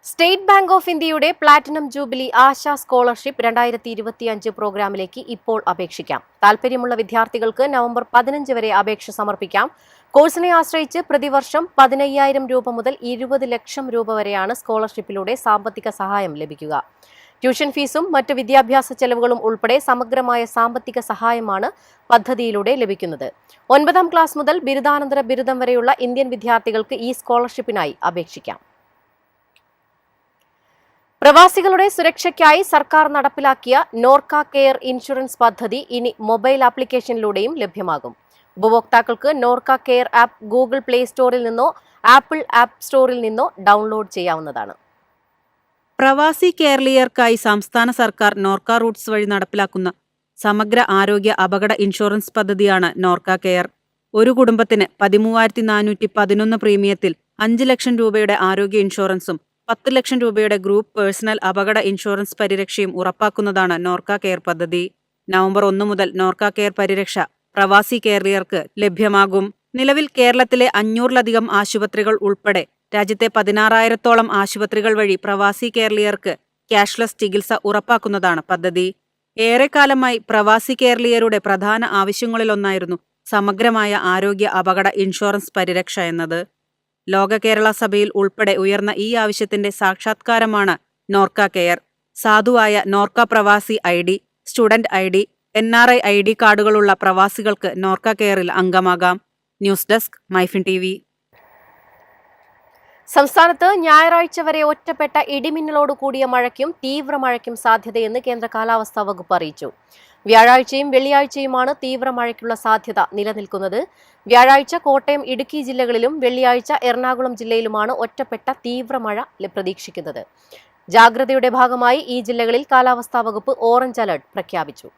State bank of ഇന്ത്യയുടെ platinum jubilee ആശ scholarship 2025 പ്രോഗ്രാമിലേക്ക് ഇപ്പോൾ അപേക്ഷിക്കാം. താൽപര്യമുള്ള വിദ്യാർത്ഥികൾക്ക് നവംബർ 15 വരെ അപേക്ഷ സമർപ്പിക്കാം. കോഴ്സിനെ ആശ്രയിച്ച് പ്രതിവർഷം 15,000 രൂപ മുതൽ 20 ലക്ഷം രൂപ വരെയാണ് സ്കോളർഷിപ്പിലൂടെ സാമ്പത്തിക സഹായം ലഭിക്കുക. ട്യൂഷൻ ഫീസും മറ്റ് വിദ്യാഭ്യാസ ചെലവുകളും ഉൾപ്പെടെ സമഗ്രമായ സാമ്പത്തിക സഹായമാണ് പദ്ധതിയിലൂടെ ലഭിക്കുന്നത്. 9ാം ക്ലാസ് മുതൽ ബിരുദാനന്തര ബിരുദം വരെയുള്ള ഇന്ത്യൻ വിദ്യാർത്ഥികൾക്ക് ഈ സ്കോളർഷിപ്പിനായി അപേക്ഷിക്കാം. പ്രവാസികളുടെ സുരക്ഷയ്ക്കായി സർക്കാർ നടപ്പിലാക്കിയ നോർക്ക കെയർ ഇൻഷുറൻസ് പദ്ധതി ഇനി മൊബൈൽ ആപ്ലിക്കേഷനിലൂടെയും ലഭ്യമാകും. ഉപഭോക്താക്കൾക്ക് Norka care app Google play സ്റ്റോറിൽ നിന്നോ ആപ്പിൾ ആപ്പ് സ്റ്റോറിൽ നിന്നോ ഡൗൺലോഡ് ചെയ്യാവുന്നതാണ്. പ്രവാസി കേരളീയർക്കായി സംസ്ഥാന സർക്കാർ നോർക്ക റൂട്ട്സ് വഴി നടപ്പിലാക്കുന്ന സമഗ്ര ആരോഗ്യ അപകട ഇൻഷുറൻസ് പദ്ധതിയാണ് നോർക്ക കെയർ. ഒരു കുടുംബത്തിന് 13,411 പ്രീമിയത്തിൽ 5 ലക്ഷം രൂപയുടെ ആരോഗ്യ ഇൻഷുറൻസും 10 ലക്ഷം രൂപയുടെ ഗ്രൂപ്പ് പേഴ്സണൽ അപകട ഇൻഷുറൻസ് പരിരക്ഷയും ഉറപ്പാക്കുന്നതാണ് നോർക്ക കെയർ പദ്ധതി. നവംബർ 1 മുതൽ നോർക്ക കെയർ പരിരക്ഷ പ്രവാസി കേരളീയർക്ക് ലഭ്യമാകും. നിലവിൽ കേരളത്തിലെ 500-ലധികം ആശുപത്രികൾ ഉൾപ്പെടെ രാജ്യത്തെ 16,000-ഓളം ആശുപത്രികൾ വഴി പ്രവാസി കേരളീയർക്ക് ക്യാഷ്ലെസ് ചികിത്സ ഉറപ്പാക്കുന്നതാണ് പദ്ധതി. ഏറെക്കാലമായി പ്രവാസി കേരളീയരുടെ പ്രധാന ആവശ്യങ്ങളിലൊന്നായിരുന്നു സമഗ്രമായ ആരോഗ്യ അപകട ഇൻഷുറൻസ് പരിരക്ഷ എന്നത്. ലോക കേരള സഭയിൽ ഉൾപ്പെടെ ഉയർന്ന ഈ ആവശ്യത്തിന്റെ സാക്ഷാത്കാരമാണ് നോർക്ക കെയർ. സാധുവായ നോർക്ക പ്രവാസി ID, student ID, NRI ID കാർഡുകളുള്ള പ്രവാസികൾക്ക് നോർക്ക കെയറിൽ അംഗമാകാം. News desk MyFin TV. സംസ്ഥാനത്ത് ഞായറാഴ്ച വരെ ഒറ്റപ്പെട്ട ഇടിമിന്നലോട് കൂടിയ മഴയ്ക്കും തീവ്ര മഴയ്ക്കും സാധ്യതയെന്ന് കേന്ദ്ര കാലാവസ്ഥാ വകുപ്പ് അറിയിച്ചു. വ്യാഴാഴ്ചയും വെള്ളിയാഴ്ചയുമാണ് തീവ്ര മഴയ്ക്കുള്ള സാധ്യത നിലനിൽക്കുന്നത്. വ്യാഴാഴ്ച കോട്ടയം, ഇടുക്കി ജില്ലകളിലും വെള്ളിയാഴ്ച എറണാകുളം ജില്ലയിലുമാണ് ഒറ്റപ്പെട്ട തീവ്ര മഴ പ്രതീക്ഷിക്കുന്നത്. ജാഗ്രതയുടെ ഭാഗമായി ഈ ജില്ലകളിൽ കാലാവസ്ഥാ വകുപ്പ് ഓറഞ്ച് അലർട്ട് പ്രഖ്യാപിച്ചു.